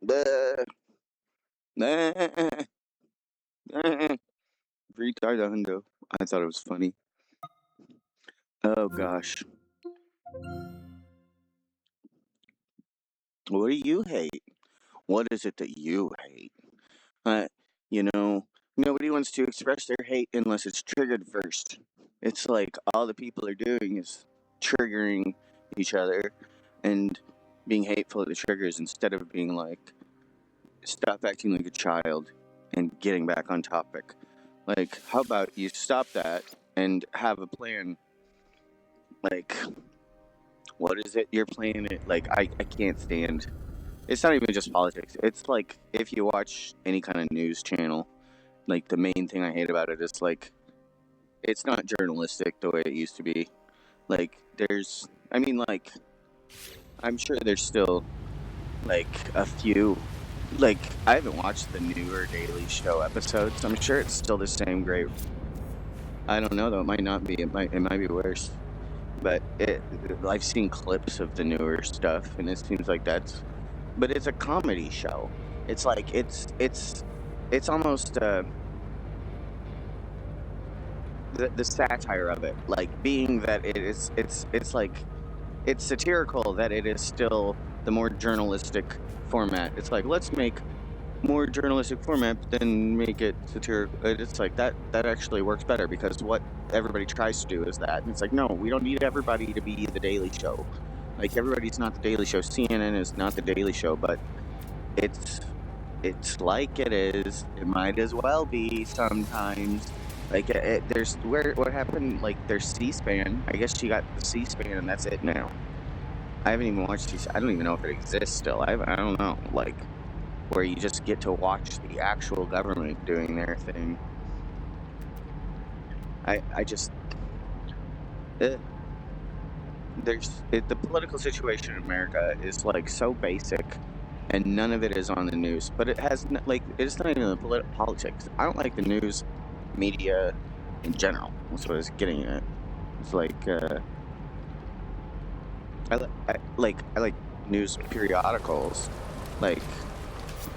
Bleh. VRitardando. I thought it was funny. Oh gosh. What do you hate? What is it that you hate? Uh, nobody wants to express their hate unless it's triggered first. It's like all the people are doing is triggering each other and being hateful at the triggers instead of being like, stop acting like a child and getting back on topic. Like, how about you stop that and have a plan? Like, what is it you're playing it? Like, I can't stand. It's not even just politics. It's like if you watch any kind of news channel, like the main thing I hate about it is like it's not journalistic the way it used to be. Like I'm sure there's still like a few. Like I haven't watched the newer Daily Show episodes. I'm sure it's still the same great. I don't know though. It might not be. It might be worse. But I've seen clips of the newer stuff, and it seems like that's. But it's a comedy show. It's like it's almost the satire of it, like being that it's like it's satirical that it is still the more journalistic format. It's like let's make more journalistic format, but then make it satirical. It's like that actually works better because what everybody tries to do is that. And it's like no, we don't need everybody to be the Daily Show. Like everybody's not the Daily Show. CNN is not the Daily Show, but it's like it is. It might as well be sometimes. Like there's what happened? Like there's C-SPAN. I guess she got the C-SPAN, and that's it now. I haven't even watched C-SPAN. I don't even know if it exists still. I don't know. Like where you just get to watch the actual government doing their thing. I just the political situation in America is like so basic, and none of it is on the news. But it has it's not even the politics. I don't like the news media in general. That's what I was getting at. It's like I like news periodicals, like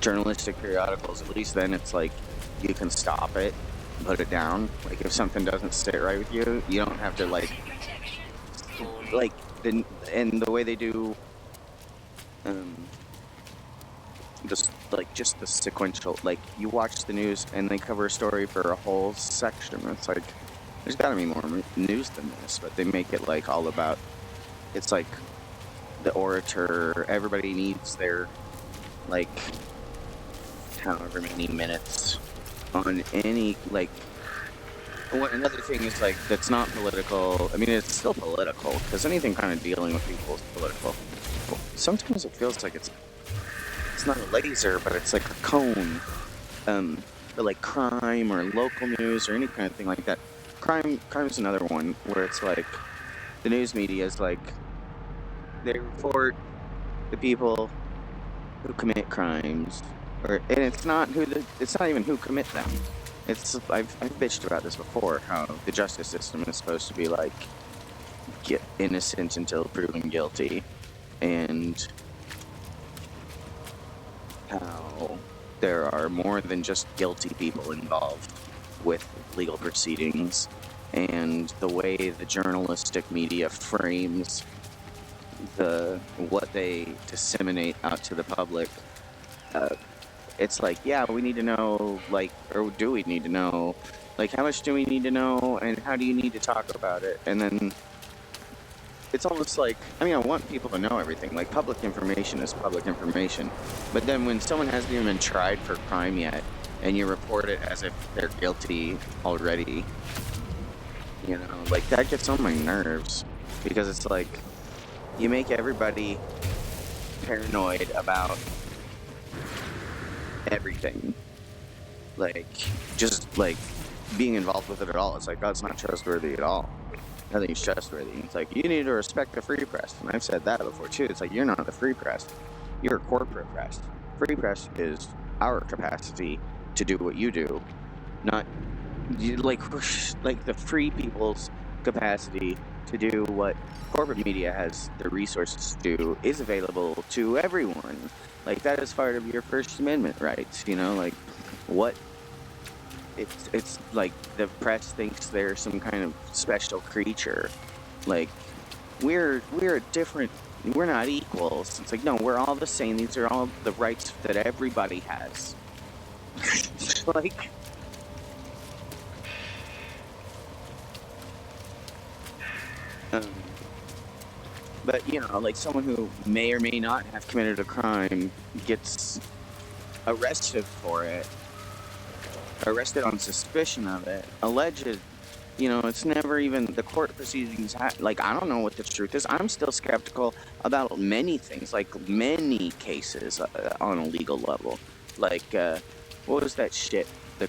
journalistic periodicals. At least then it's like you can stop it, put it down. Like if something doesn't sit right with you, you don't have to like and the way they do just the sequential, like you watch the news and they cover a story for a whole section. It's like there's got to be more news than this, but they make it like all about. It's like the orator. Everybody needs their like however many minutes on any like. Another thing is like that's not political. I mean, it's still political because anything kind of dealing with people is political. Sometimes it feels like it's not a laser, but it's like a cone. For like crime or local news or any kind of thing like that. Crime is another one where it's like the news media is like they report the people who commit crimes, and it's not even who commit them. I've bitched about this before, how the justice system is supposed to be like get innocent until proven guilty, and how there are more than just guilty people involved with legal proceedings, and the way the journalistic media frames what they disseminate out to the public. It's like, yeah, we need to know, like, or do we need to know, like, how much do we need to know, and how do you need to talk about it? And then it's almost like, I mean, I want people to know everything. Like, public information is public information. But then when someone hasn't even been tried for crime yet, and you report it as if they're guilty already, like, that gets on my nerves. Because it's like, you make everybody paranoid about everything. Like, just, like, being involved with it at all. It's like, that's not trustworthy at all. Nothing's trustworthy. It's like, you need to respect the free press. And I've said that before, too. It's like, you're not the free press. You're a corporate press. Free press is our capacity to do what you do. Not, like the free people's capacity to do what corporate media has the resources to do is available to everyone. Like, that is part of your First Amendment rights, you know? Like, what it's like the press thinks they're some kind of special creature. Like, we're different. We're not equals. It's like, no, we're all the same. These are all the rights that everybody has. Like, but you know, like, someone who may or may not have committed a crime gets arrested for it, arrested on suspicion of it, alleged. You know, it's never even the court proceedings. Like, I don't know what the truth is. I'm still skeptical about many things, like many cases on a legal level. Like, what was that shit? The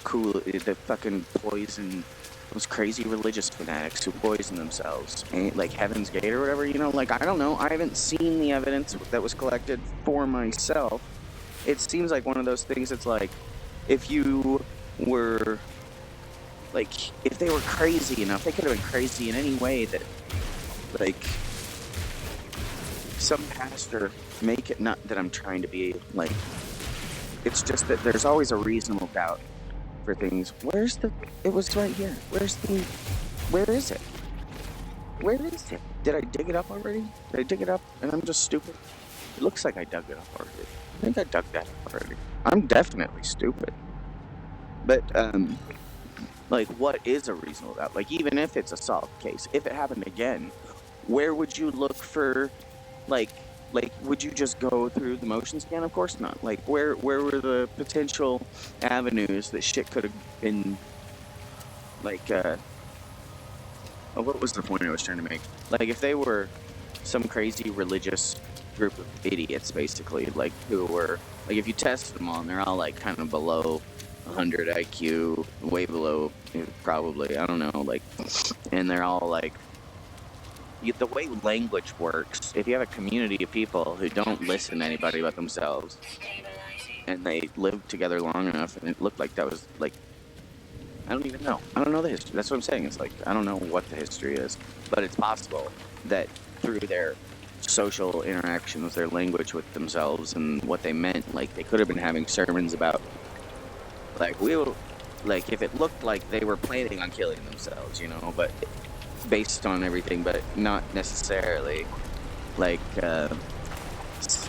fucking poison, those crazy religious fanatics who poison themselves, like Heaven's Gate or whatever. You know, like, I don't know. I haven't seen the evidence that was collected for myself. It seems like one of those things that's like, if you were, like, if they were crazy enough, they could have been crazy in any way that, like, some pastor make it, not that I'm trying to be, like, it's just that there's always a reasonable doubt for things. It was right here. Where is it? Where is it? Did I dig it up already? Did I dig it up and I'm just stupid? It looks like I dug it up already. I think I dug that up already. I'm definitely stupid. But, like, what is a reasonable doubt? Like, even if it's a solved case, if it happened again, where would you look for, like, would you just go through the motions again? Of course not. Like, where were the potential avenues that shit could have been, like, what was the point I was trying to make? Like, if they were some crazy religious group of idiots, basically, like, who were, like, if you test them all and they're all, like, kind of below 100 IQ, way below, probably, I don't know, like, and they're all, like, the way language works, if you have a community of people who don't listen to anybody but themselves, and they lived together long enough, and it looked like that was, like, I don't even know. I don't know the history. That's what I'm saying. It's like, I don't know what the history is, but it's possible that through their social interactions, their language with themselves and what they meant, like, they could have been having sermons about, like, like, if it looked like they were planning on killing themselves, you know, but based on everything, but not necessarily, like,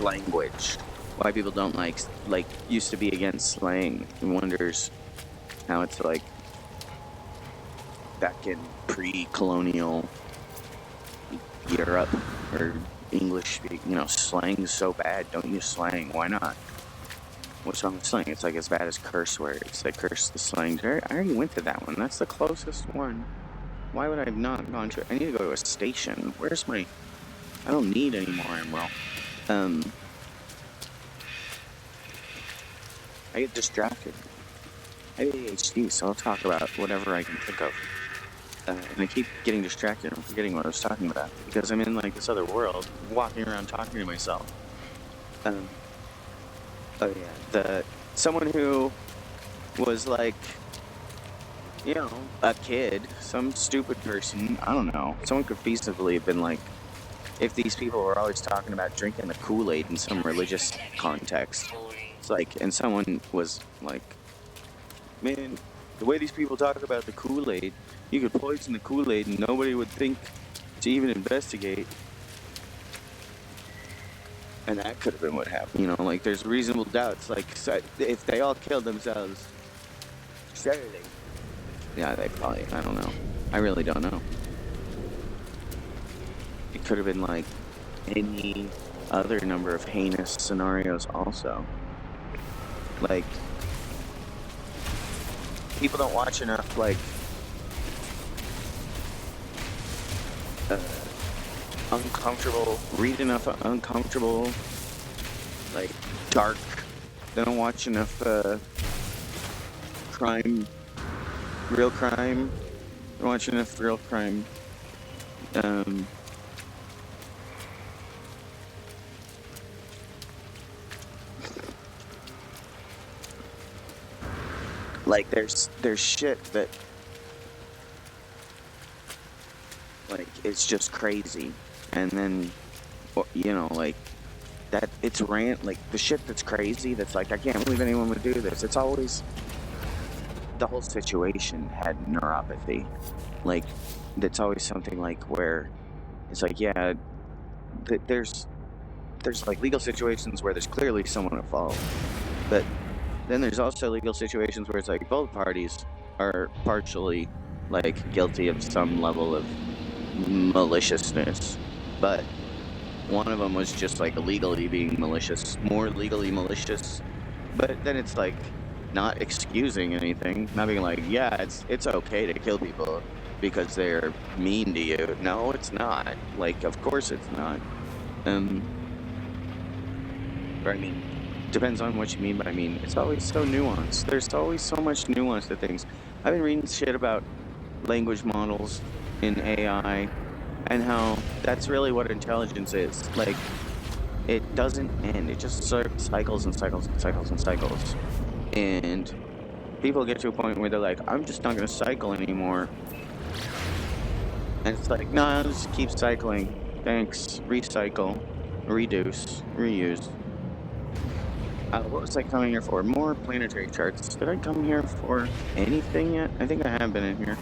language. Why people don't like, used to be against slang, and wonders how it's, like, back in pre-colonial Europe, or English speak, you know, slang's so bad, don't use slang, why not? What's wrong with slang? It's like as bad as curse words. They curse the slang. I already went to that one. That's the closest one. Why would I have not gone to it? I need to go to a station. Where's my... I don't need any more Emerald. I get distracted. I have ADHD, so I'll talk about whatever I can think of. And I keep getting distracted and forgetting what I was talking about. Because I'm in, like, this other world, walking around talking to myself. Oh yeah, someone who was, like, you know, a kid, some stupid person, I don't know, someone could feasibly have been like, if these people were always talking about drinking the Kool-Aid in some religious context, it's like, and someone was like, man, the way these people talk about the Kool-Aid, you could poison the Kool-Aid and nobody would think to even investigate. And that could have been what happened, you know, like, there's reasonable doubts, like, if they all killed themselves, Saturday. Yeah, they probably, I don't know. I really don't know. It could have been, like, any other number of heinous scenarios also. Like, people don't watch enough, like, read enough uncomfortable, like, dark, they don't watch enough, real crime, they don't watch enough real crime, like, there's shit that, like it's just crazy. And then, like that, it's like the shit that's crazy, that's like, I can't believe anyone would do this. It's always, the whole situation had neuropathy. Like, that's always something like where it's like, yeah, there's like legal situations where there's clearly someone at fault, but then there's also legal situations where it's like both parties are partially like guilty of some level of maliciousness, but one of them was just like illegally being malicious, more legally malicious. But then it's like not excusing anything, not being like, yeah, it's okay to kill people because they're mean to you. No, it's not. Like, of course it's not. But I mean, depends on what you mean. But I mean, it's always so nuanced. There's always so much nuance to things. I've been reading shit about language models in AI and how that's really what intelligence is. Like, it doesn't end. It just sort of cycles and cycles and cycles and cycles. And people get to a point where they're like, I'm just not going to cycle anymore. And it's like, nah, just keep cycling. Thanks. Recycle. Reduce. Reuse. What was I coming here for? More planetary charts. Did I come here for anything yet? I think I have been in here.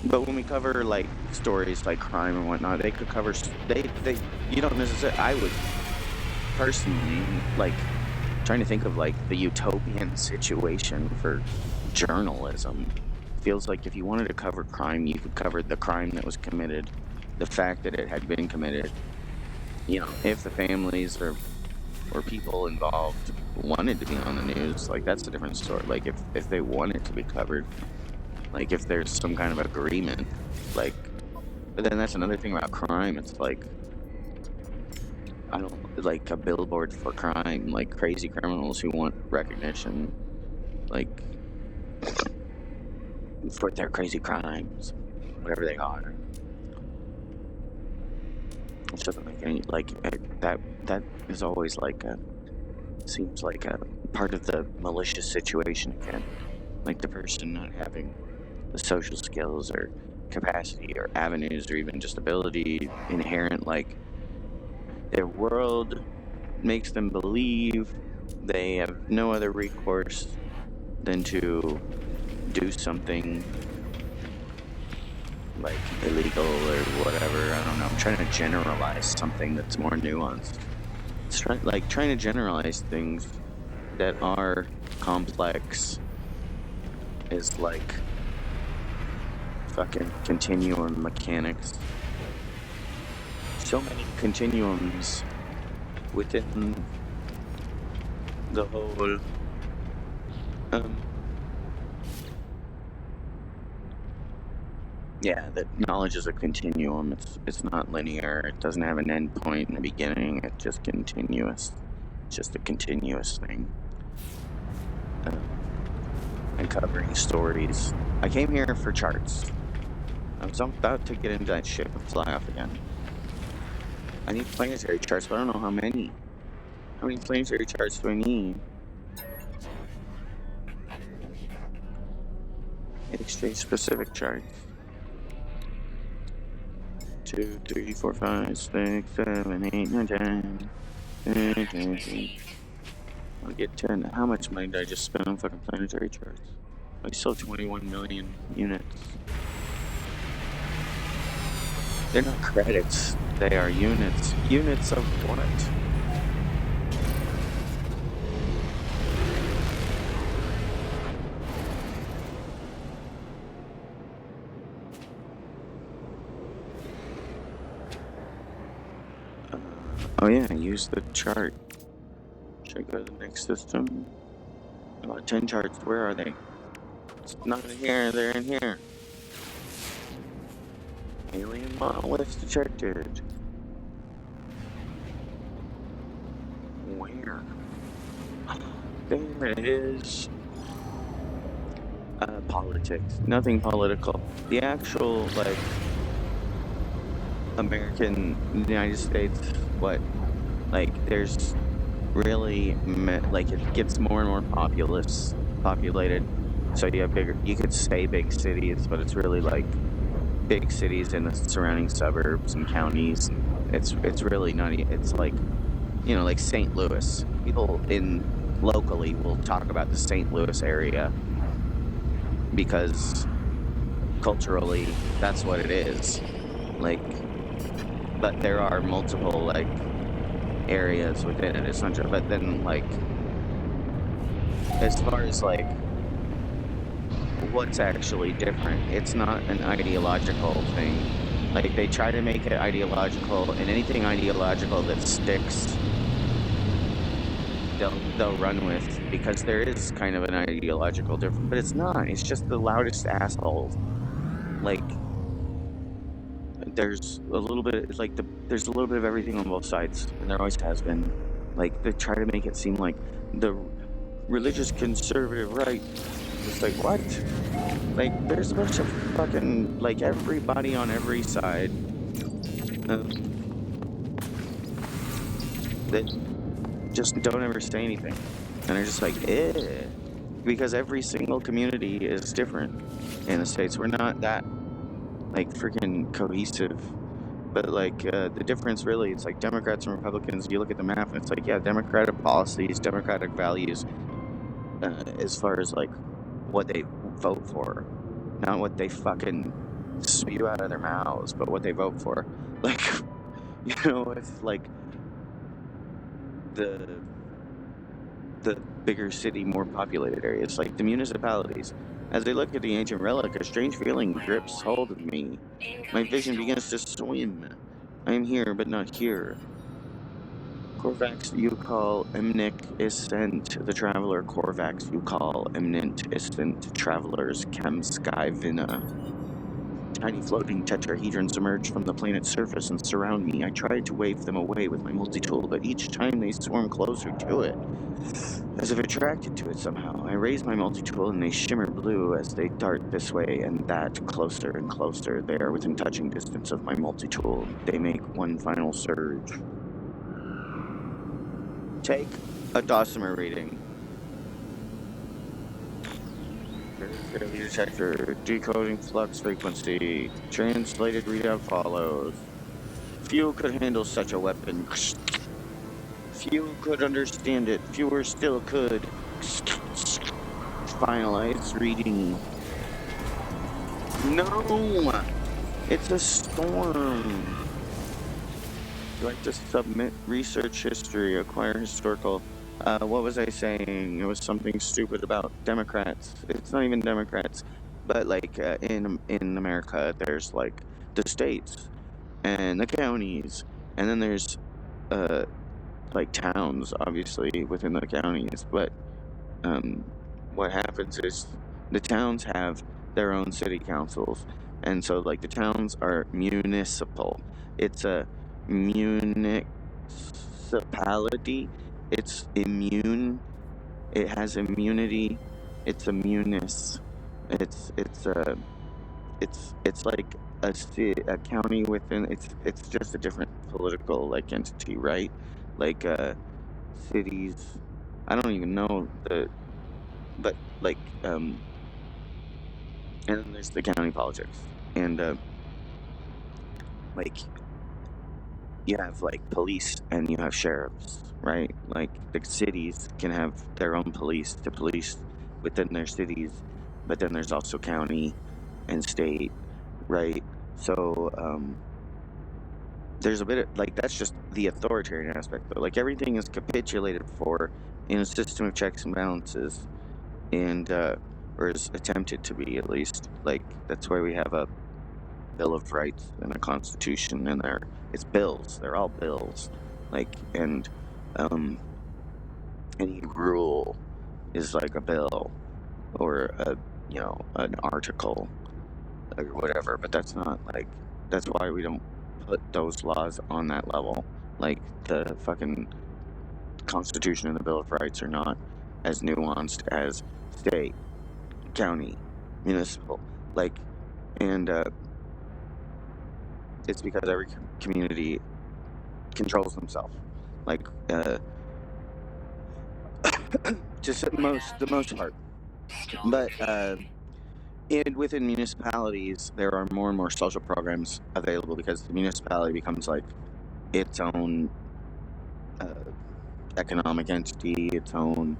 But when we cover like stories like crime and whatnot, they could cover you don't necessarily. I would personally like trying to think of like the utopian situation for journalism. Feels like if you wanted to cover crime, you could cover the crime that was committed, the fact that it had been committed. If the families or people involved wanted to be on the news, like that's a different story. Like if they want it to be covered. Like, if there's some kind of agreement, like, but then that's another thing about crime. It's like, I don't, like, a billboard for crime, like, crazy criminals who want recognition, like, for their crazy crimes, whatever they are. It doesn't make any, like, that is always, like, seems like a part of the malicious situation again. Like, the person not having the social skills or capacity or avenues or even just ability inherent, like their world makes them believe they have no other recourse than to do something like illegal or whatever. I don't know. I'm trying to generalize something that's more nuanced. It's trying to generalize things that are complex is like fucking continuum mechanics. So many continuums within the whole yeah, that knowledge is a continuum. It's not linear. It doesn't have an end point in the beginning. It's just continuous. It's just a continuous thing. And covering stories. I came here for charts. I was about to get into that shit and fly off again. I need planetary charts, but I don't know how many. How many planetary charts do I need? Exchange specific charts. 2, 3, 4, 5, 6, 7, 8, 9, 10. I'll get 10. How much money did I just spend on fucking planetary charts? I sold 21 million units. They're not credits, they are units. Units of what? Oh yeah, use the chart. Should I go to the next system? About 10 charts, where are they? It's not in here, they're in here. Alien monoliths detected. Where? There it is. Politics. Nothing political. The actual, like, United States, what? Like, there's really, like, it gets more and more populated. So you have you could say big cities, but it's really, like, big cities and the surrounding suburbs and counties. It's really nutty. It's like, you know, like St. Louis. People in locally will talk about the St. Louis area because culturally that's what it is. Like, but there are multiple like areas within it. It's not just, but then like as far as like what's actually different, it's not an ideological thing. Like they try to make it ideological, and anything ideological that sticks, they'll run with, because there is kind of an ideological difference, but it's not. It's just the loudest assholes. Like there's a little bit. It's like there's a little bit of everything on both sides, and there always has been. Like they try to make it seem like the religious conservative right. It's like, what? Like there's a bunch of fucking like everybody on every side that just don't ever say anything, and they're just like, eh, because every single community is different in the States. We're not that like freaking cohesive, but like the difference really, it's like Democrats and Republicans. You look at the map and it's like, yeah, Democratic policies, Democratic values, as far as like what they vote for, not what they fucking spew out of their mouths, but what they vote for. Like, you know, it's like the bigger city, more populated areas, like the municipalities. As I look at the ancient relic, a strange feeling grips hold of me. My vision begins to swim. I am here, but not here. Corvax you call eminent the traveler. Corvax you call eminent travelers. Sky Vina. Tiny floating tetrahedrons emerge from the planet's surface and surround me. I try to wave them away with my multi-tool, but each time they swarm closer to it, as if attracted to it somehow. I raise my multi-tool and they shimmer blue as they dart this way and that, closer and closer. They are within touching distance of my multi-tool. They make one final surge. Take a dosimer reading. Detector, decoding flux frequency, translated readout follows. Few could handle such a weapon. Few could understand it. Fewer still could. Finalized reading. No! It's a storm. Do I have to submit research history, acquire historical? What was I saying? It was something stupid about Democrats. It's not even Democrats, but like in America, there's like the states and the counties, and then there's like towns, obviously within the counties. But what happens is the towns have their own city councils, and so like the towns are municipal. It's a municipality. It's immune. It has immunity. It's a munis. It's like a county within. It's just a different political like entity, right? Like cities. I don't even know but like and then there's the county politics, and like you have like police and you have sheriffs, right? Like the cities can have their own police to police within their cities, but then there's also county and state, right? So there's a bit of like, that's just the authoritarian aspect though. Like everything is capitulated for in a system of checks and balances, and or is attempted to be, at least. Like that's why we have a Bill of Rights and a Constitution, and it's bills. They're all bills. Like, and any rule is like a bill or an article or whatever. But that's not like, that's why we don't put those laws on that level. Like the fucking Constitution and the Bill of Rights are not as nuanced as state, county, municipal. Like, and it's because every community controls themselves, like just the most part. But And within municipalities, there are more and more social programs available because the municipality becomes like its own economic entity, its own,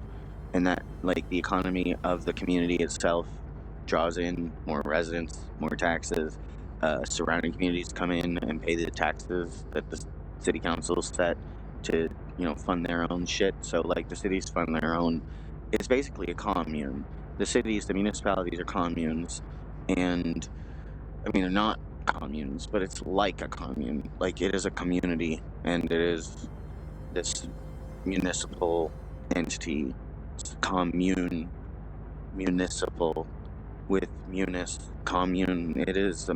and that like the economy of the community itself draws in more residents, more taxes. Surrounding communities come in and pay the taxes that the city council set to, fund their own shit. So like the cities fund their own. It's basically a commune. The municipalities are communes, and I mean they're not communes, but it's like a commune. Like it is a community, and it is this municipal entity. It's commune, municipal with commune. It is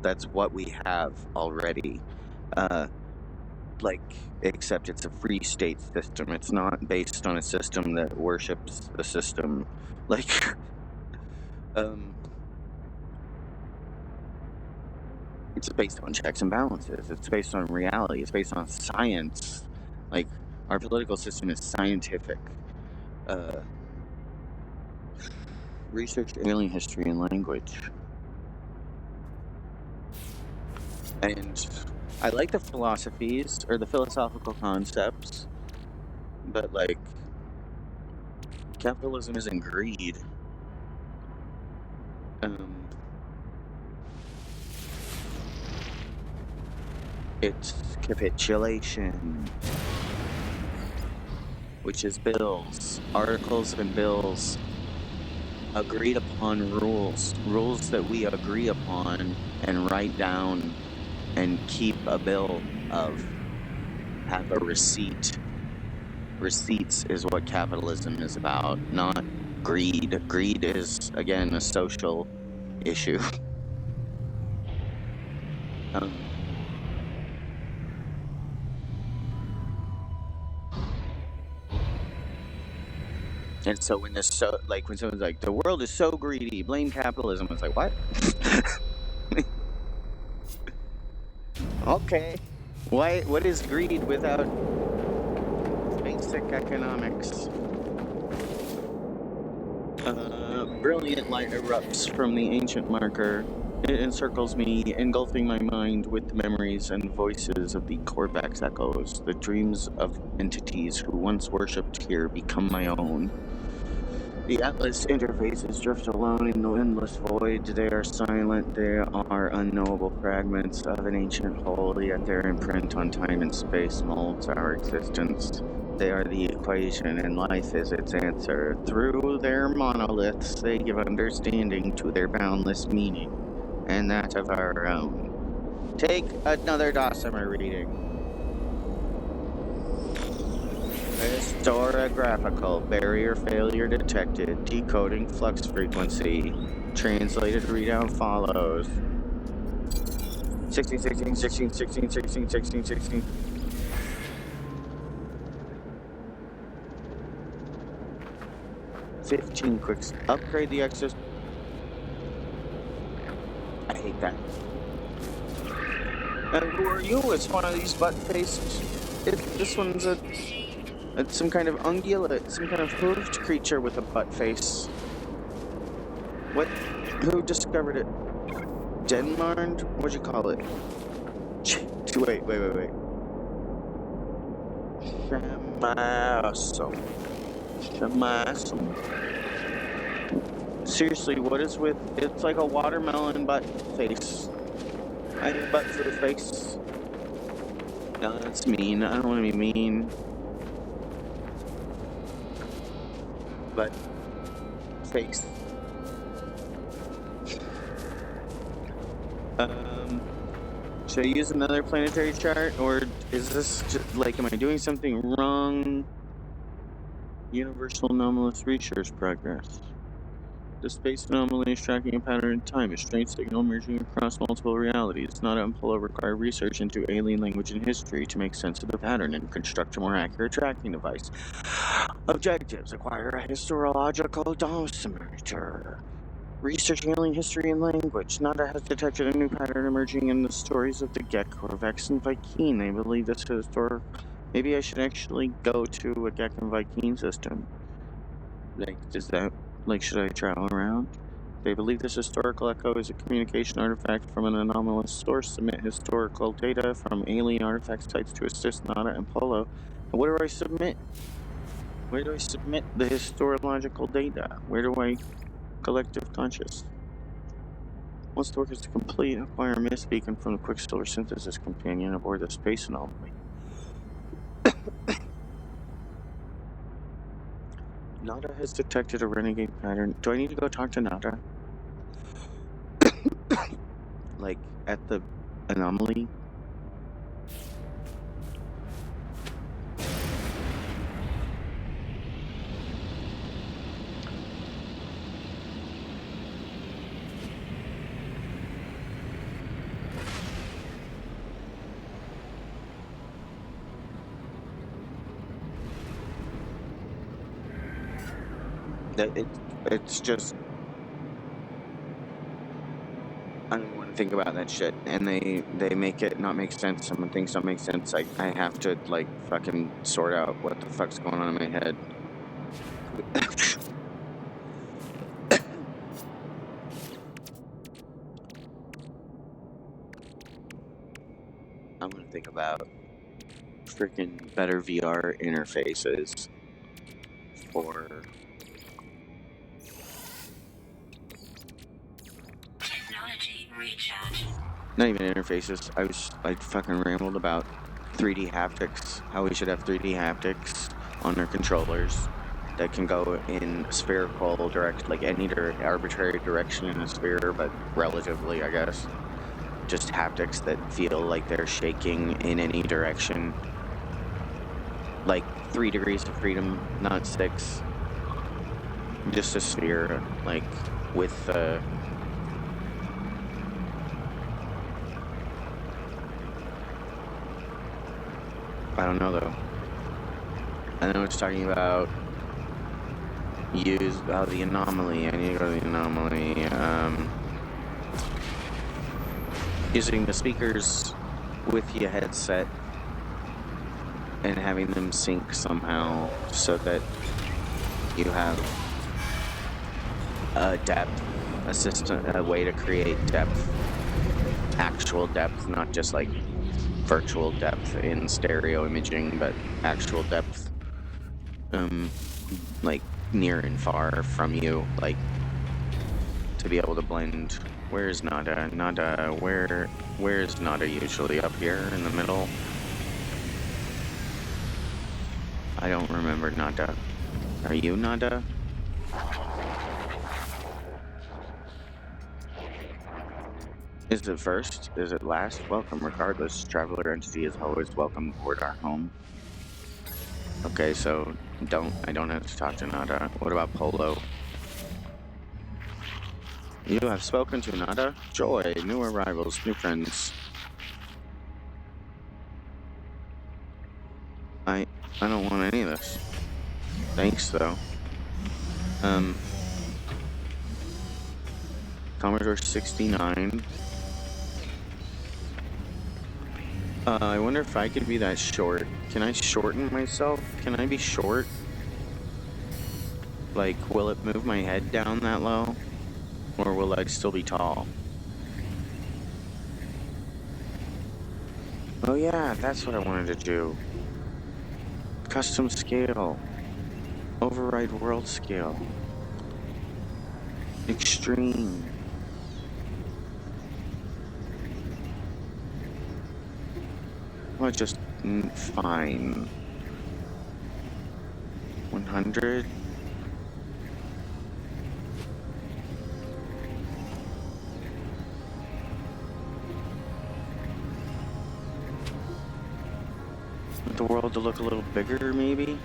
that's what we have already. Like, except it's a free state system. It's not based on a system that worships the system. Like, it's based on checks and balances. It's based on reality. It's based on science. Like, our political system is scientific. Researched alien history and language. And I like the philosophies or the philosophical concepts, but like capitalism isn't greed. It's capitulation, which is bills, articles and bills, agreed upon rules that we agree upon and write down and keep a bill of, have a receipt. Receipts is what capitalism is about, not greed. Greed is, again, a social issue. And so when when someone's like, the world is so greedy, blame capitalism, it's like, what? Okay. What is greed without basic economics? Brilliant light erupts from the ancient marker. It encircles me, engulfing my mind with the memories and voices of the Corvax echoes. The dreams of entities who once worshipped here become my own. The Atlas interfaces drift alone in the endless void. They are silent, they are unknowable fragments of an ancient whole, yet their imprint on time and space molds our existence. They are the equation, and life is its answer. Through their monoliths, they give understanding to their boundless meaning, and that of our own. Take another Dossamer reading. Historiographical barrier failure detected. Decoding flux frequency. Translated readout follows. 16, 16, 16, 16, 16, 16, 16. Quicks. Upgrade the exos. I hate that. And who are you? It's one of these butt-faced. This one's it's some kind of ungulate, some kind of hooved creature with a butt face. What? Who discovered it? Denmark? What'd you call it? Wait. Shamasum. Seriously, what is with... It's like a watermelon butt face. I have a butt for the face. No, that's mean. I don't want to be mean. But... face. Should I use another planetary chart? Or is this just, like, am I doing something wrong? Universal anomalous research progress. The space anomaly is tracking a pattern in time, a strange signal emerging across multiple realities. Not will require research into alien language and history to make sense of the pattern and construct a more accurate tracking device. Objectives: acquire a historiological dosimeter. Research alien history and language. Nada has detected a new pattern emerging in the stories of the Gek, Corvex, and Vy'keen. I believe this is historic. Maybe I should actually go to a Gek and Vy'keen system. Like, does that... Like, should I travel around? They believe this historical echo is a communication artifact from an anomalous source. Submit historical data from alien artifact sites to assist Nada and Polo. And where do I submit? Where do I submit the historiological data? Where do I... Collective conscious. Once the work is complete, acquire a mist beacon from the Quicksilver Synthesis Companion aboard the space anomaly. Nada has detected a renegade pattern. Do I need to go talk to Nada? Like, at the anomaly? It's just... I don't want to think about that shit, and they make it not make sense, and when things don't make sense, I have to, like, fucking sort out what the fuck's going on in my head. I'm gonna think about freaking better VR interfaces for... Not even interfaces. I fucking rambled about 3D haptics. How we should have 3D haptics on our controllers that can go in spherical direct, like any arbitrary direction in a sphere, but relatively, I guess. Just haptics that feel like they're shaking in any direction. Like 3 degrees of freedom, not 6. Just a sphere, like with I don't know though. I know it's talking about the anomaly. I need to go to the anomaly. Using the speakers with your headset and having them sync somehow so that you have a depth a way to create depth, actual depth, not just like virtual depth in stereo imaging, but actual depth, like near and far from you, like to be able to blend. Where's Nada? Where's Nada usually? Up here in the middle? I don't remember Nada. Are you Nada? Is it first? Is it last? Welcome regardless. Traveler entity is always welcome aboard our home. Okay, so I don't have to talk to Nada. What about Polo? You have spoken to Nada? Joy, new arrivals, new friends. I don't want any of this. Thanks though. Commodore 69. I wonder if I could be that short. Can I shorten myself? Can I be short? Like, will it move my head down that low? Or will I still be tall? Oh yeah, that's what I wanted to do. Custom scale. Override world scale. Extreme. Well, just fine. 100. Want the world to look a little bigger, maybe?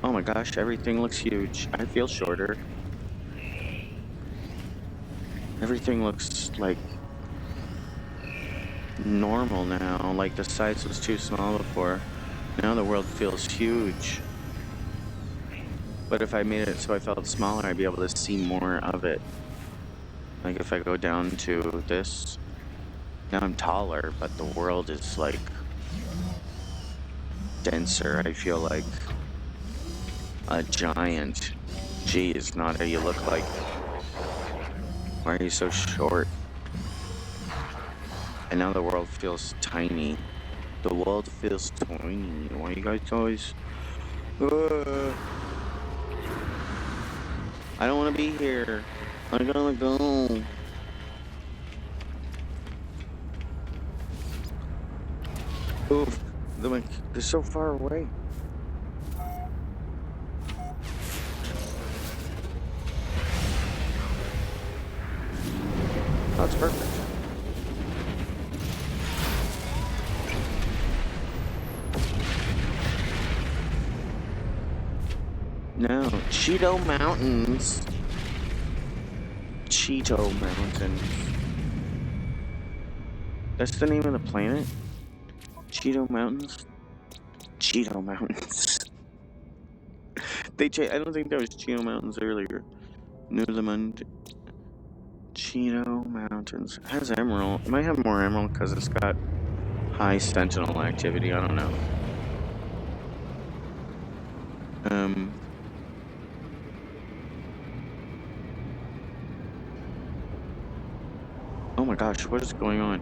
Oh my gosh, everything looks huge. I feel shorter. Everything looks like normal now, like the size was too small before. Now the world feels huge. But if I made it so I felt smaller, I'd be able to see more of it. Like if I go down to this, now I'm taller, but the world is like denser. I feel like a giant. Geez, Nada, you look like Why are you so short? And now the world feels tiny. The world feels tiny. Why you guys always... I don't want to be here. I gotta go. Oof. They're so far away. That's perfect. No, Cheeto Mountains. Cheeto Mountains. That's the name of the planet? Cheeto Mountains? Cheeto Mountains. I don't think there was Cheeto Mountains earlier. Newland. Cheeto Mountains. It has emerald. It might have more emerald because it's got high sentinel activity. I don't know. Oh my gosh, what is going on?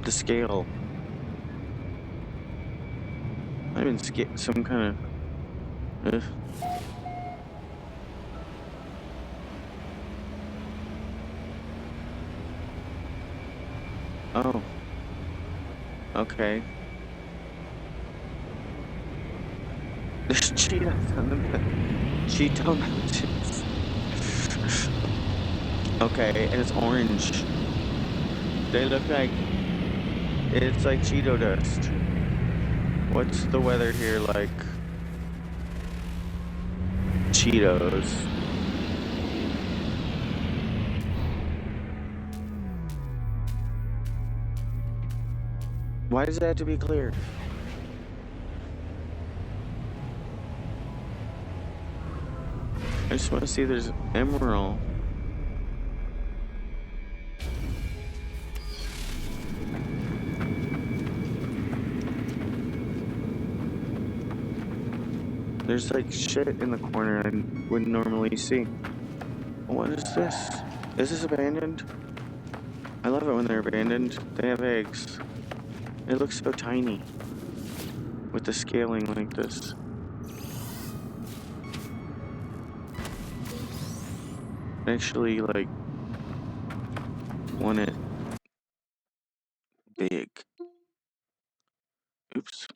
The scale. I've been some kind of... Oh. Okay. There's Cheetos on the Cheeto Mountains. Okay, and it's orange. They look like... It's like Cheeto dust. What's the weather here like? Cheetos. Why does it have to be clear? I just want to see there's emerald. There's like shit in the corner I wouldn't normally see. What is this? Is this abandoned? I love it when they're abandoned. They have eggs. It looks so tiny with the scaling like this. I actually like want it big. Oops.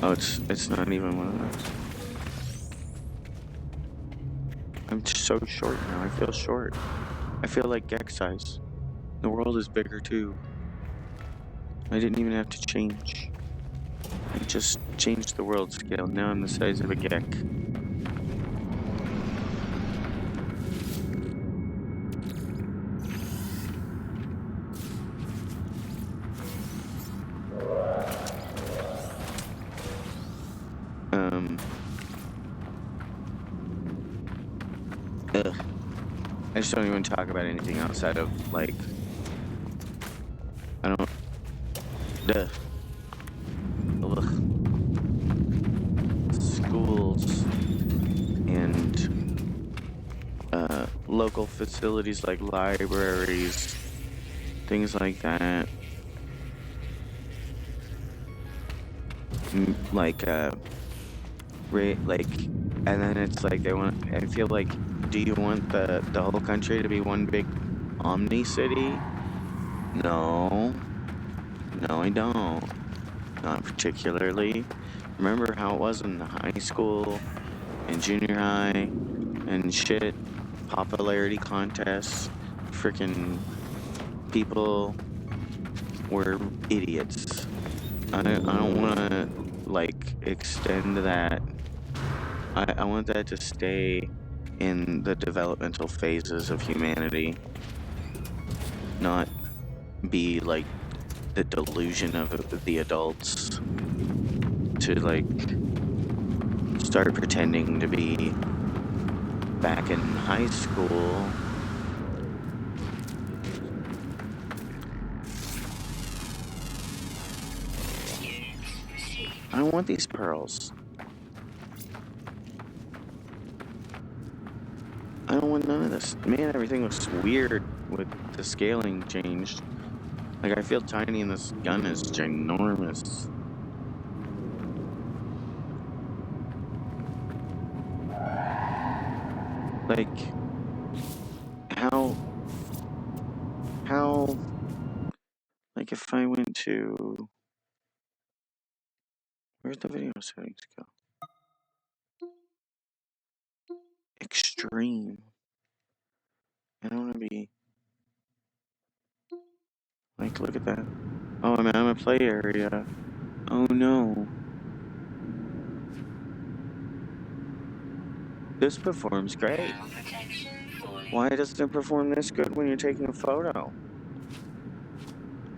Oh, it's not even one of those. I'm so short now. I feel short. I feel like Gex size. The world is bigger too. I didn't even have to change. I just changed the world scale. Now I'm the size of a Gek. I just don't even talk about anything outside of, like, I don't, schools and local facilities like libraries, things like that. And then it's like they want, I feel like, do you want the whole country to be one big omni city? No, I don't. Not particularly. Remember how it was in high school and junior high and shit? Popularity contests. Freaking people were idiots. I don't want to, like, extend that. I want that to stay in the developmental phases of humanity, not be like the delusion of the adults to like start pretending to be back in high school I don't want these pearls. I don't want none of this. Man, everything looks weird with the scaling changed. Like, I feel tiny and this gun is ginormous. Like, how, like, if I went to, where'd the video settings go? Extreme. I don't want to be, like, look at that. Oh, I'm a play area. Oh no. This performs great. Why doesn't it perform this good when you're taking a photo?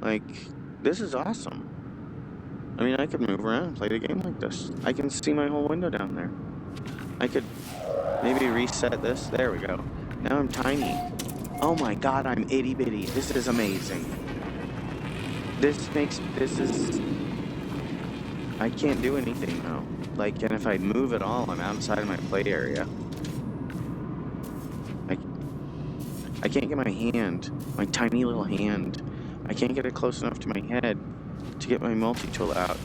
Like, this is awesome. I mean, I could move around and play the game like this. I can see my whole window down there. I could maybe reset this. There we go. Now I'm tiny. Oh my god, I'm itty bitty. This is amazing. This is... I can't do anything though. Like, and if I move at all, I'm outside of my play area. I can't get my hand, my tiny little hand. I can't get it close enough to my head to get my multi-tool out.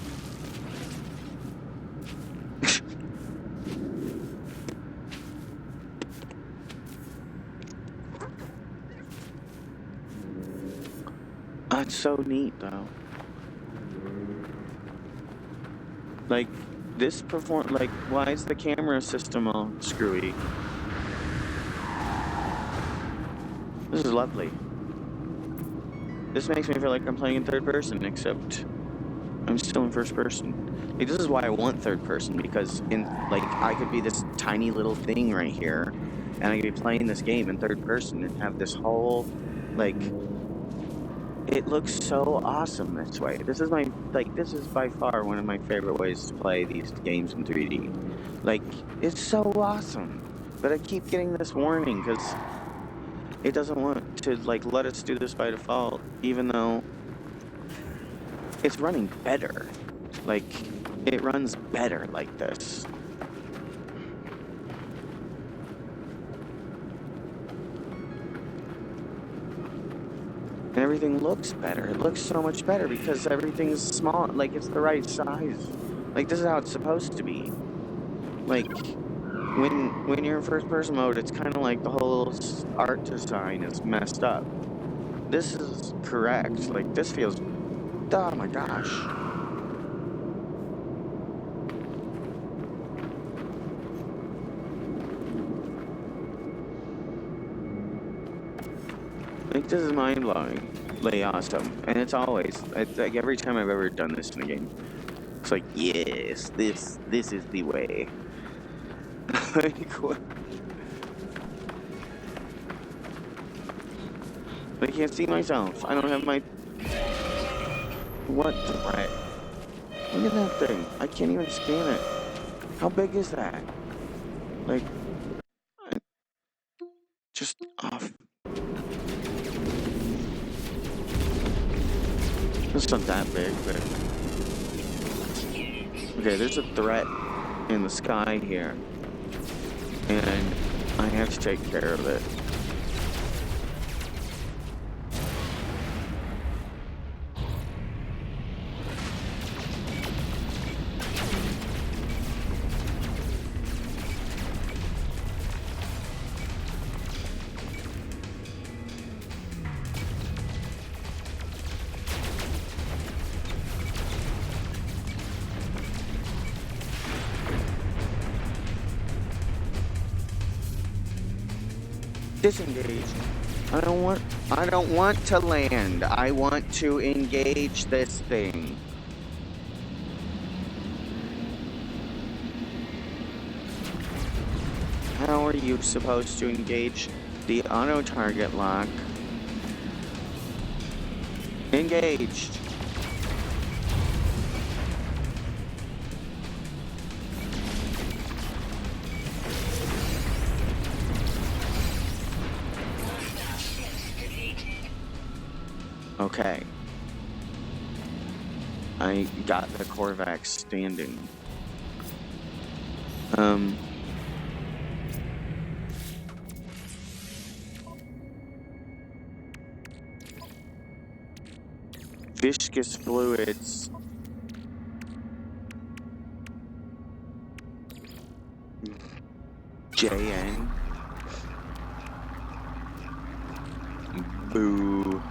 It's so neat though. Like, this like, why is the camera system all screwy? This is lovely. This makes me feel like I'm playing in third person, except I'm still in first person. Like, this is why I want third person, because like, I could be this tiny little thing right here, and I could be playing this game in third person and have this whole, like, it looks so awesome this way. This is this is by far one of my favorite ways to play these games in 3D. Like, it's so awesome. But I keep getting this warning, because it doesn't want to, like, let us do this by default, even though it's running better. Like, it runs better like this. And everything looks better. It looks so much better because everything's small. Like, it's the right size. Like, this is how it's supposed to be. Like, when you're in first person mode, it's kind of like the whole art design is messed up. This is correct. Like, this feels... Oh my gosh. Like, this is mind-blowingly awesome. And it's always, like, every time I've ever done this in a game, it's like, yes, this is the way. Like, what? I can't see myself. I don't have my... What the heck? Look at that thing. I can't even scan it. How big is that? Like... Just off. It's not that big, but... Okay, there's a threat in the sky here. And I have to take care of it. Disengage. I don't want to land. I want to engage this thing. How are you supposed to engage the auto target lock? Engaged. Okay. I got the Korvax standing. Viscous fluids. JN. Boo.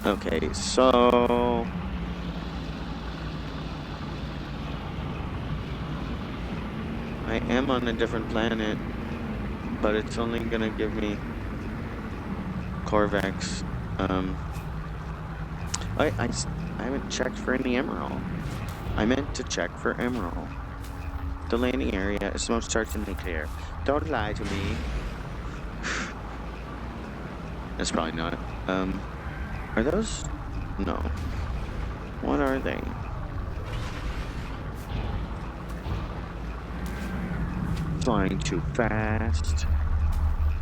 Okay, so I am on a different planet, but it's only gonna give me Korvax. I haven't checked for any emerald. I meant to check for emerald. The landing area is most certainly clear. Don't lie to me. That's probably not. Are those? No. What are they? Flying too fast.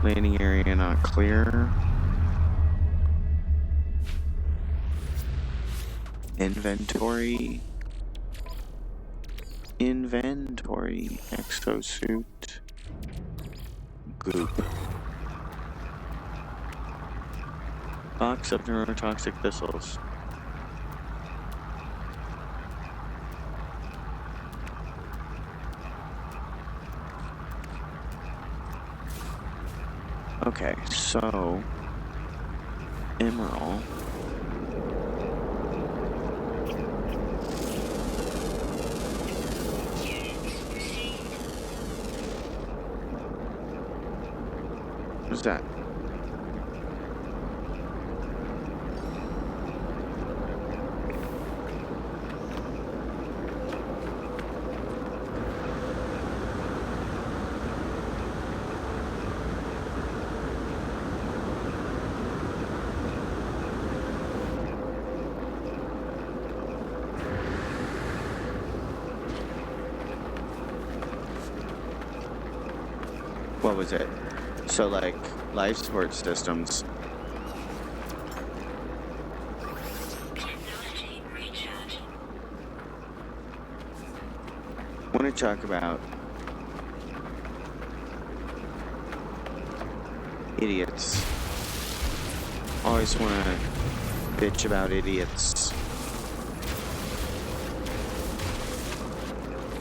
Landing area not clear. Inventory. Exosuit. Goop. Box of neurotoxic thistles. Okay, so emerald. What's that? What was it? So, like, life support systems. I want to talk about idiots. Always want to bitch about idiots.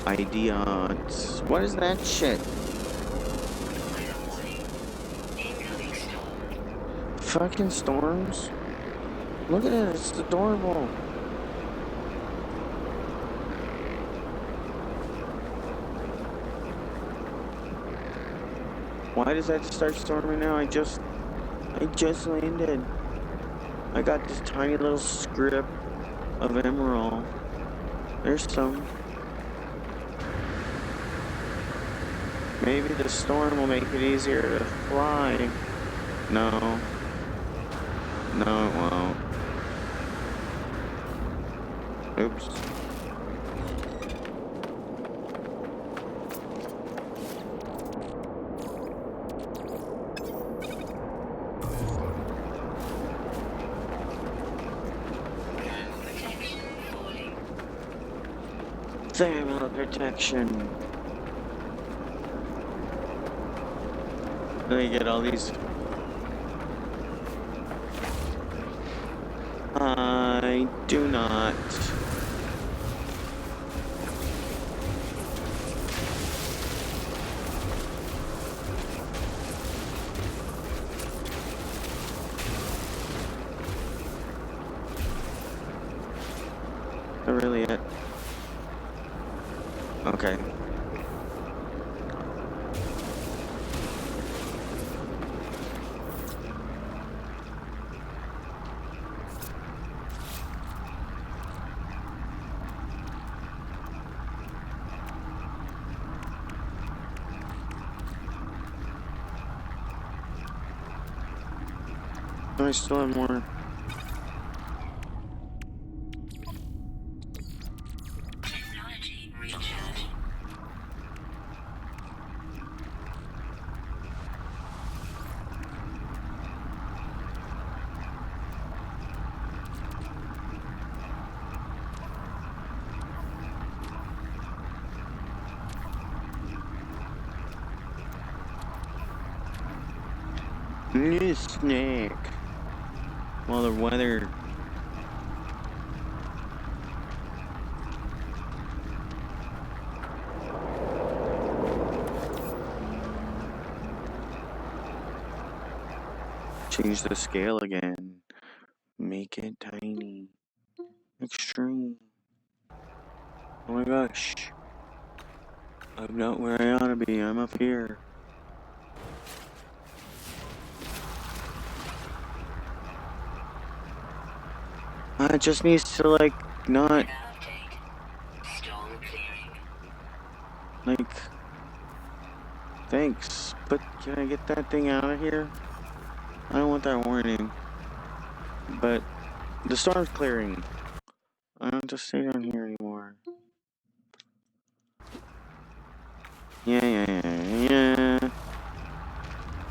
Idiots. What is that shit? Fucking storms? Look at it, it's adorable. Why does that start storming now? I just landed. I got this tiny little strip of emerald. There's some. Maybe the storm will make it easier to fly. No. No, it won't. Oops. Thermal protection. Let me get all these. I do not. That really it? Okay. I still have more. Technology recharge. New snake. Well, the weather. Change the scale again. Make it tiny. Extreme. Oh my gosh. I'm not where I ought to be. I'm up here. It just needs to, like, not, Storm clearing. like, thanks, but can I get that thing out of here? I don't want that warning. But the storm's clearing. I don't have to stay down here anymore. Yeah.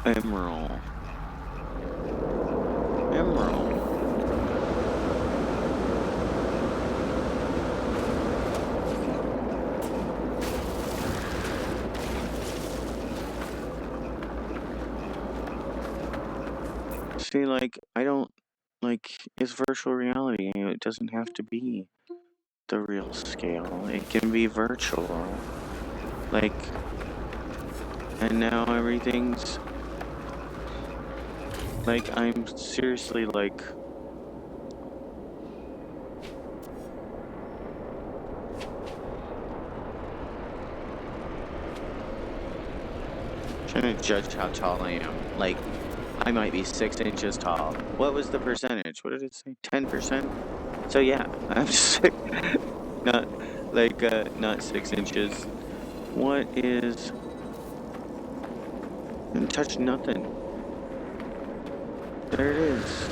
Emerald. See, like, I don't, like, it's virtual reality. It doesn't have to be the real scale. It can be virtual. Like, and now everything's, like, I'm seriously, like, trying to judge how tall I am. Like, I might be 6 inches tall. What was the percentage? What did it say? 10%? So yeah, I'm not like not 6 inches. What is? Didn't touch nothing. There it is.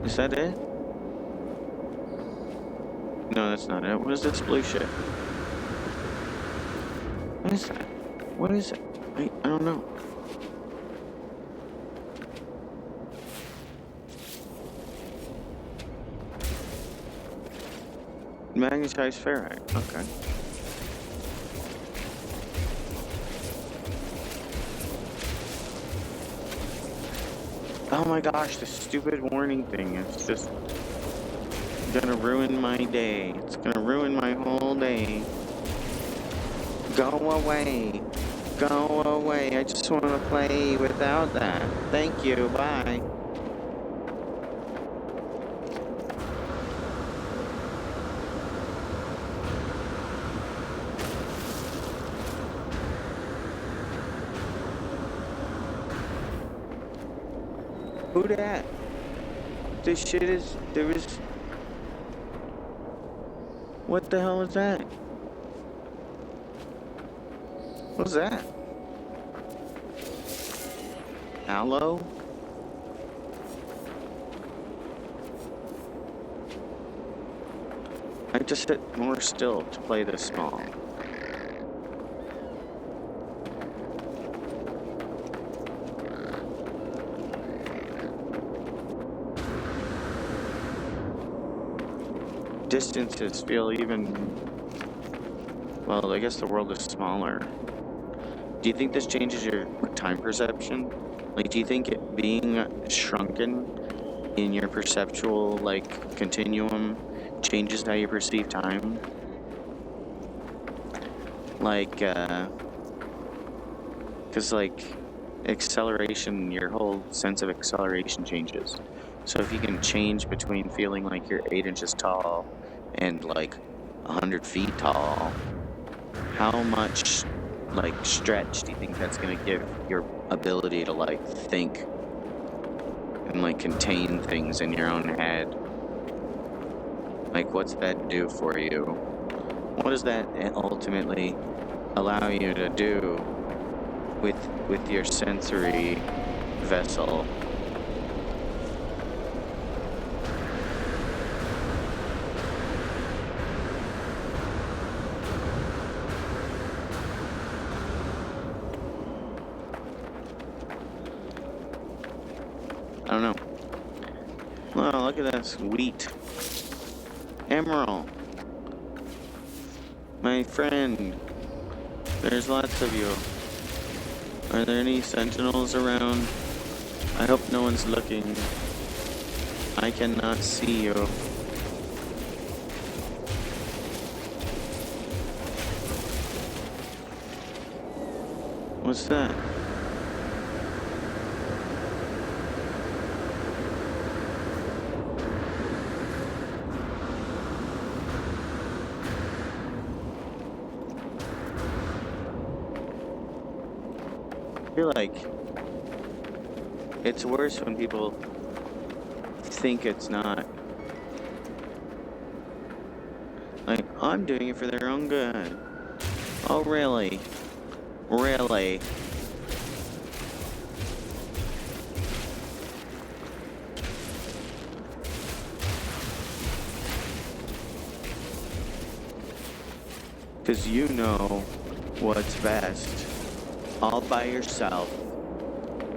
Is that it? No, that's not it. What is this blue shit? What is that? What is it? I don't know. Magnetized ferrite. Okay. Oh my gosh, this stupid warning thing is just gonna ruin my day. It's gonna ruin my whole day. Go away. Go away. I just want to play without that. Thank you. Bye. Who dat? This shit is... There was... What the hell is that? What's that? Aloe? I just hit more still to play this song. Distances feel even... Well, I guess the world is smaller. Do you think this changes your time perception? Like, do you think it being shrunken in your perceptual, like, continuum changes how you perceive time? Like, because, like, acceleration, your whole sense of acceleration changes. So if you can change between feeling like you're 8 inches tall and, like, 100 feet tall, how much, like, stretch do you think that's going to give your ability to, like, think and, like, contain things in your own head? Like, what's that do for you? What does that ultimately allow you to do with your sensory vessel? I don't know. Oh, look at that sweet emerald. My friend, there's lots of you. Are there any sentinels around? I hope no one's looking. I cannot see you. What's that? I feel like it's worse when people think it's not. Like, I'm doing it for their own good. Oh, really? Really? Because you know what's best all by yourself.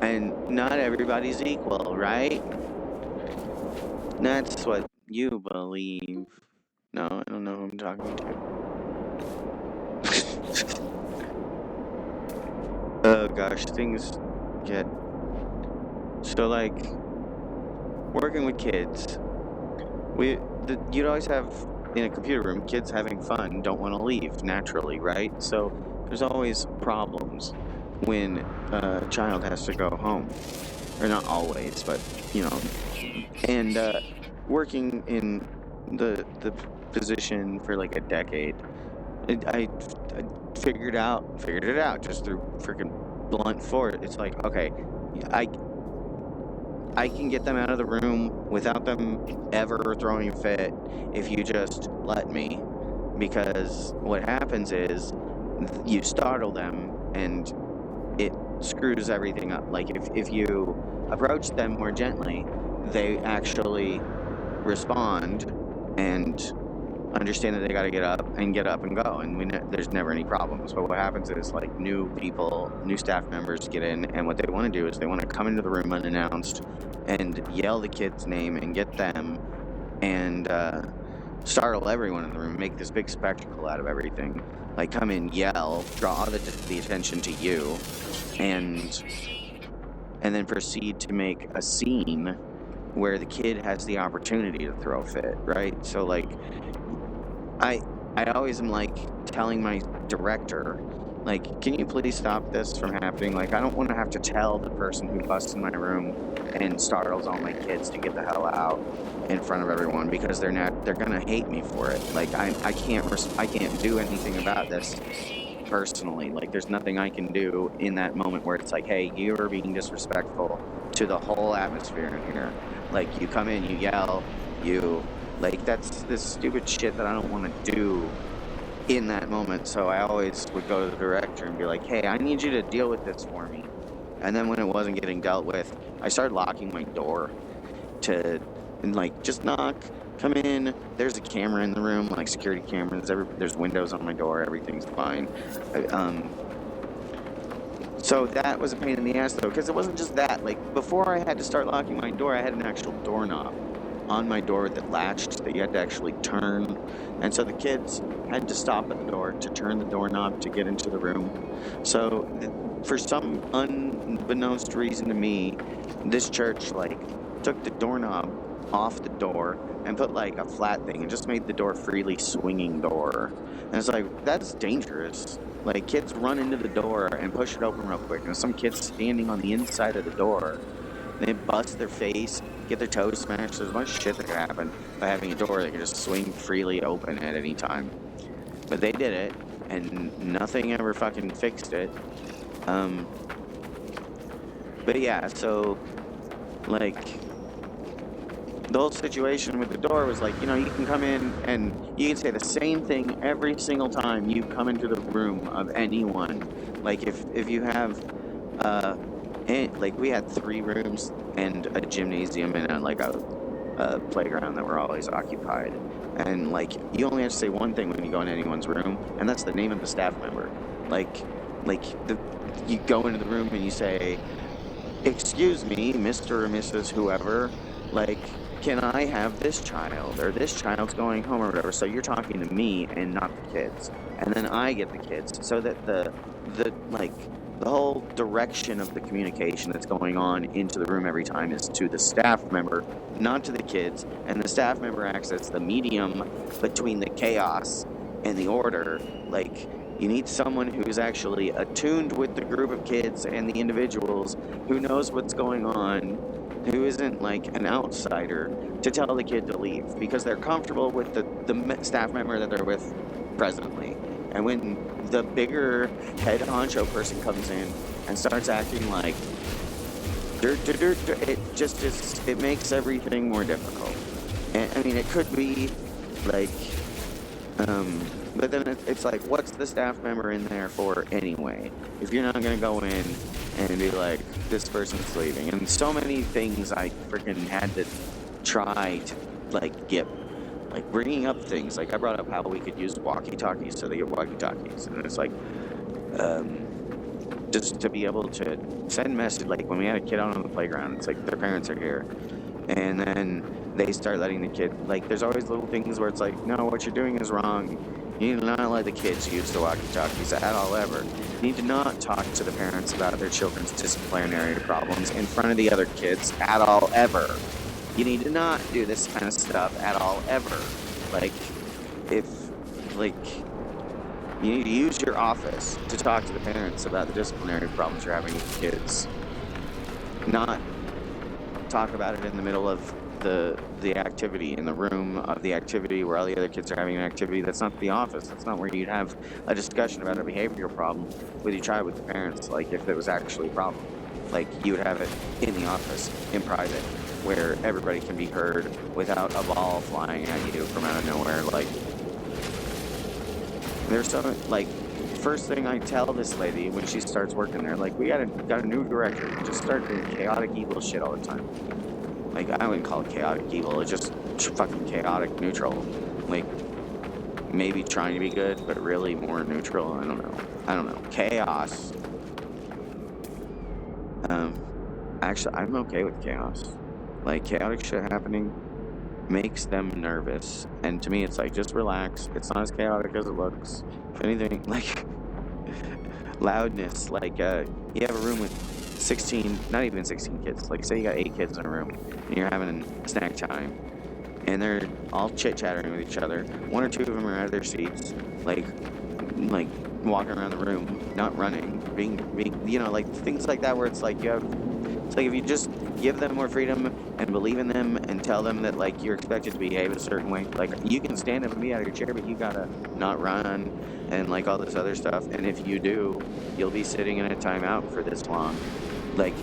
And not everybody's equal, right? That's what you believe. No, I don't know who I'm talking to. Oh gosh, things get... So like, working with kids, you'd always have, in a computer room, kids having fun, don't want to leave, naturally, right? So there's always problems when a child has to go home. Or not always, but, you know. And working in the position for like a decade, I figured it out just through freaking blunt force. It's like, okay, I can get them out of the room without them ever throwing a fit if you just let me. Because what happens is you startle them and it screws everything up. Like if you approach them more gently, they actually respond and understand that they got to get up and go, and there's never any problems. But what happens is, like, new staff members get in, and what they want to do is they want to come into the room unannounced and yell the kid's name and get them and startle everyone in the room, make this big spectacle out of everything. Like, come in, yell, draw the attention to you, and then proceed to make a scene where the kid has the opportunity to throw a fit, right? So, like, I always am, like, telling my director, like, can you please stop this from happening? Like, I don't want to have to tell the person who busts in my room and startles all my kids to get the hell out in front of everyone, because they're gonna hate me for it. Like, I can't do anything about this personally. Like, there's nothing I can do in that moment where it's like, hey, you are being disrespectful to the whole atmosphere in here. Like, you come in, you yell, like, that's this stupid shit that I don't want to do in that moment. So I always would go to the director and be like, hey, I need you to deal with this for me. And then when it wasn't getting dealt with, I started locking my door and like, just knock, come in, there's a camera in the room, like security cameras, there's windows on my door, everything's fine. So that was a pain in the ass, though, because it wasn't just that. Like, before I had to start locking my door, I had an actual doorknob on my door that latched, that you had to actually turn. And so the kids had to stop at the door to turn the doorknob to get into the room. So for some unbeknownst reason to me, this church, like, took the doorknob off the door and put, like, a flat thing and just made the door freely swinging door. And it's like, that's dangerous. Like, kids run into the door and push it open real quick, and some kids standing on the inside of the door, they bust their face, get their toes smashed. There's a bunch of shit that could happen by having a door that can just swing freely open at any time. But they did it, and nothing ever fucking fixed it. But yeah, so, like, the whole situation with the door was like, you know, you can come in and you can say the same thing every single time you come into the room of anyone. Like, if you have, like, we had 3 rooms and a gymnasium and a playground that were always occupied. And, like, you only have to say one thing when you go in anyone's room, and that's the name of the staff member. You go into the room and you say, excuse me, Mr. or Mrs. whoever, like, can I have this child, or this child's going home, or whatever. So you're talking to me and not the kids, and then I get the kids, so that the the whole direction of the communication that's going on into the room every time is to the staff member, not to the kids. And the staff member acts as the medium between the chaos and the order. Like, you need someone who's actually attuned with the group of kids and the individuals, who knows what's going on, who isn't like an outsider, to tell the kid to leave because they're comfortable with the staff member that they're with presently. And when the bigger head honcho person comes in and starts acting like it just is, it makes everything more difficult. And I mean, it could be like, but then it's like, what's the staff member in there for anyway? If you're not gonna go in and be like, this person's leaving. And so many things I freaking had to try to like get, like bringing up things. Like I brought up how we could use walkie-talkies, so they get walkie-talkies, and it's like, just to be able to send message. Like when we had a kid out on the playground, it's like their parents are here, and then they start letting the kid, like there's always little things where it's like, no, what you're doing is wrong. You need to not let the kids use the walkie-talkies at all ever. You need to not talk to the parents about their children's disciplinary problems in front of the other kids at all ever. You need to not do this kind of stuff at all ever. Like, if, like, you need to use your office to talk to the parents about the disciplinary problems you're having with the kids. Not talk about it in the middle of the activity, in the room of the activity where all the other kids are having an activity. That's not the office. That's not where you'd have a discussion about a behavioral problem with your child, with the parents, like if it was actually a problem. Like you would have it in the office, in private, where everybody can be heard without a ball flying at you from out of nowhere. Like, there's so, like, first thing I tell this lady when she starts working there, like, we got a new director. Just start doing chaotic evil shit all the time. Like, I wouldn't call it chaotic evil. It's just fucking chaotic neutral. Like, maybe trying to be good, but really more neutral. I don't know. Chaos. Actually, I'm okay with chaos. Like, chaotic shit happening makes them nervous. And to me, it's like, just relax. It's not as chaotic as it looks. If anything, like, loudness. Like, you have a room with 16, not even 16 kids. Like, say you got 8 kids in a room, and you're having snack time, and they're all chit-chattering with each other. 1 or 2 of them are out of their seats, like walking around the room, not running, being, you know, like, things like that where it's like, it's like if you just give them more freedom and believe in them and tell them that, like, you're expected to behave a certain way. Like, you can stand up and be out of your chair, but you gotta not run and, like, all this other stuff. And if you do, you'll be sitting in a timeout for this long. Like,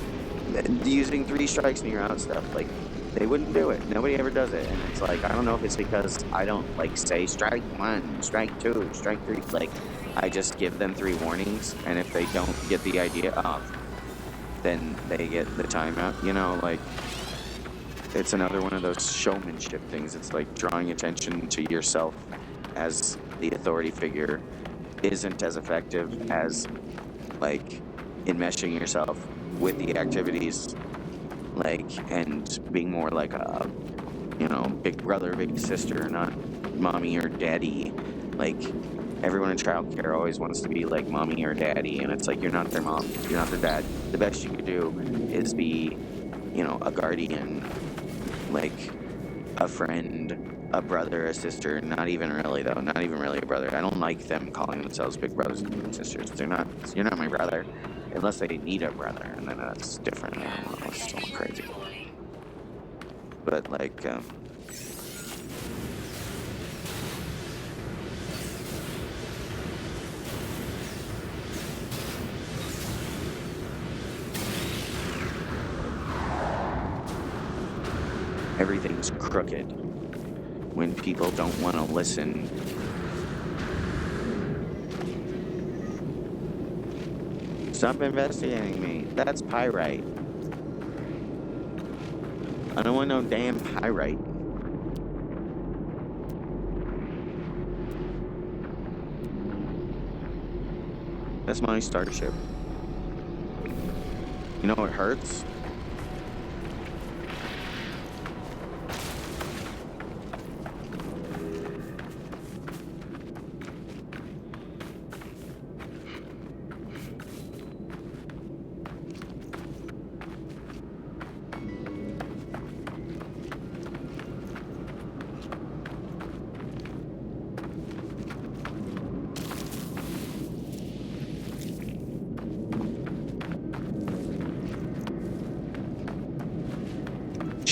using 3 strikes and you're out stuff. Like, they wouldn't do it. Nobody ever does it. And it's like, I don't know if it's because I don't, like, say strike 1, strike 2, strike 3. Like, I just give them 3 warnings. And if they don't get the idea of, then they get the timeout, you know, like, it's another one of those showmanship things. It's like drawing attention to yourself as the authority figure isn't as effective as, like, enmeshing yourself with the activities, like, and being more like a, you know, big brother, big sister, not mommy or daddy. Like, everyone in childcare always wants to be like mommy or daddy, and it's like, you're not their mom, you're not their dad. The best you could do is be, you know, a guardian, like a friend, a brother, a sister. Not even really, though. Not even really a brother. I don't like them calling themselves big brothers and big sisters. You're not my brother, unless they need a brother, and then that's different. I don't know, it's so crazy. But like, everything's crooked when people don't want to listen. Stop investigating me. That's pyrite. I don't want no damn pyrite. That's my starship. You know what hurts?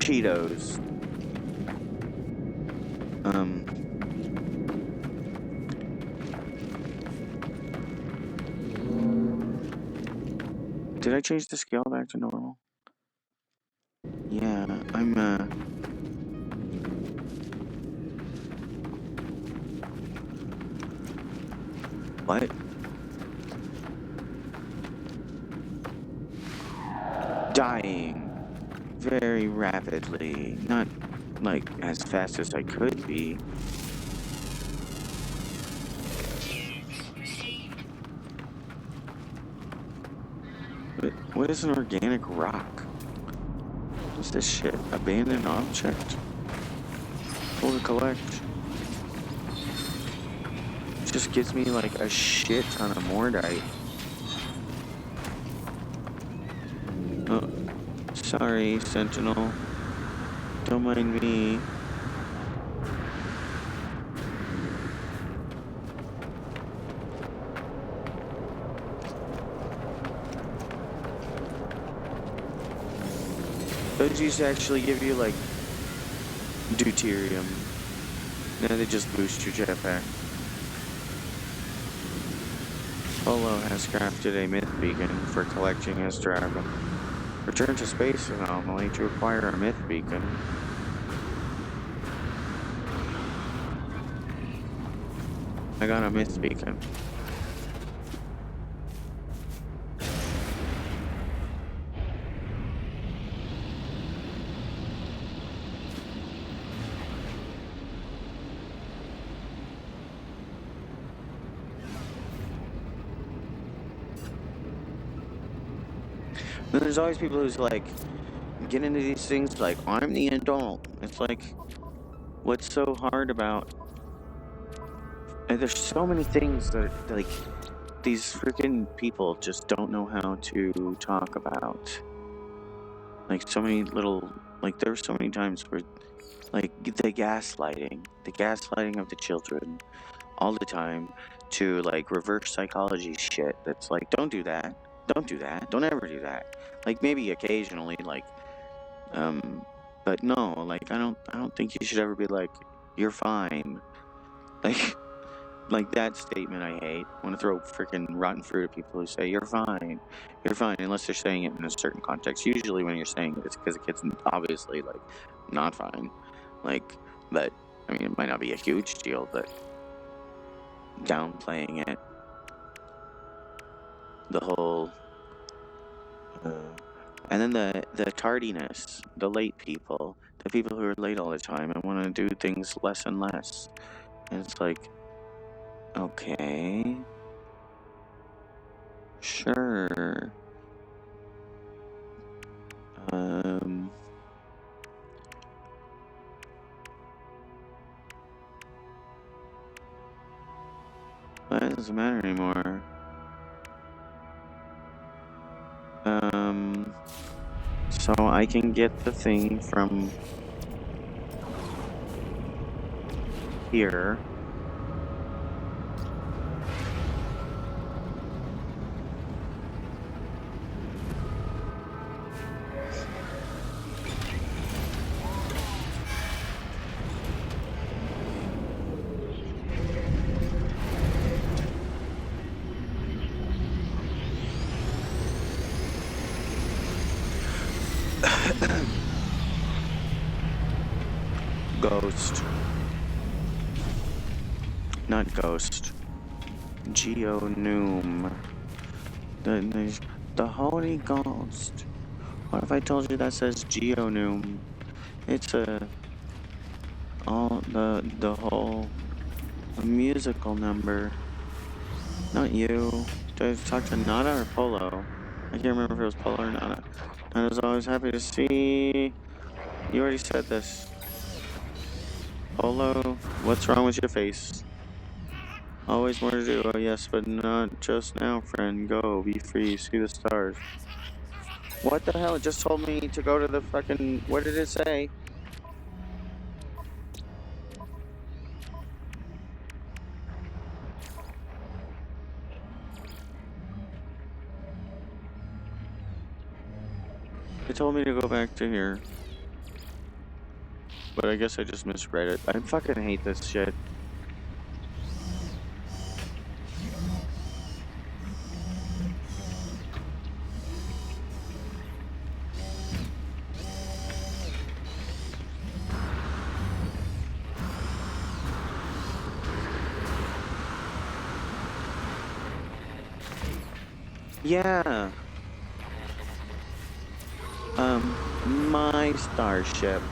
Cheetos. Did I change the scale back to normal? Yeah, I'm, what? Dying very rapidly. Not, like, as fast as I could be. But what is an organic rock? What's this shit? Abandoned object? Full to collect. It just gives me like a shit ton of mordite. Oh, sorry, Sentinel. Don't mind me. Those used to actually give you like deuterium. Now they just boost your jetpack. Polo has crafted a myth beacon for collecting his dragon. Return to space anomaly to acquire a myth beacon. I got a myth beacon. Then there's always people who's like, get into these things like, I'm the adult. It's like, what's so hard about... And there's so many things that, like, these freaking people just don't know how to talk about. Like, so many little... Like, there were so many times where, like, the gaslighting of the children all the time to, like, reverse psychology shit that's like, don't do that. Don't do that. Don't ever do that. Like, maybe occasionally, like, but no, like, I don't think you should ever be like, you're fine. Like that statement I hate. I want to throw freaking rotten fruit at people who say, you're fine, unless they're saying it in a certain context. Usually when you're saying it, it's because the kid's obviously, like, not fine. Like, but, I mean, it might not be a huge deal, but downplaying it. The whole, and then the tardiness, the late people, the people who are late all the time and want to do things less and less. And it's like, okay, sure. But it doesn't matter anymore. So I can get the thing from here. Ghost. Not ghost. Geonoom. The Holy Ghost. What if I told you that says Geonoom? It's the whole musical number. Not you. Did I talk to Nada or Polo? I can't remember if it was Polo or Nada. I was always happy to see. You already said this. Polo, what's wrong with your face? Always more to do. Oh yes, but not just now, friend. Go, be free, see the stars. What the hell? It just told me to go to the fucking... What did it say? It told me to go back to here. But I guess I just misread it. I fucking hate this shit. Yeah. My starship.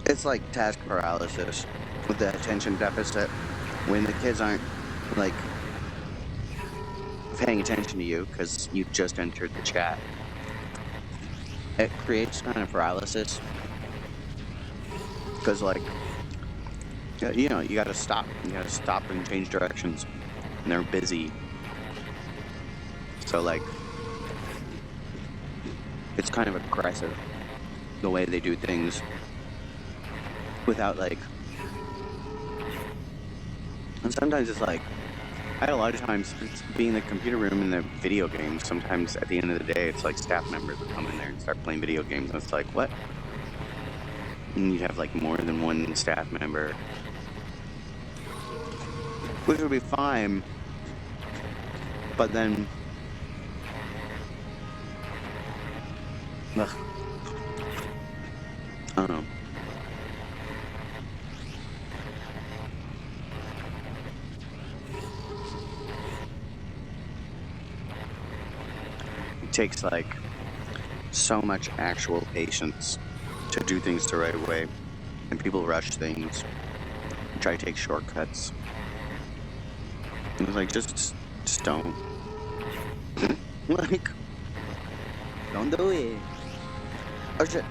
It's like task paralysis with the attention deficit. When the kids aren't, like, paying attention to you because you just entered the chat, it creates kind of paralysis. Because, like, you know, you gotta stop. You gotta stop and change directions. And they're busy. So, like, it's kind of aggressive the way they do things without, like, and sometimes it's like, I had a lot of times being in the computer room in the video games. Sometimes at the end of the day, it's like staff members will come in there and start playing video games. And it's like, what? And you'd have like more than one staff member, which would be fine. But then, ugh, I don't know. It takes like so much actual patience to do things the right way, and people rush things, and try to take shortcuts. It was like just don't. Like, don't do it. Oh shit.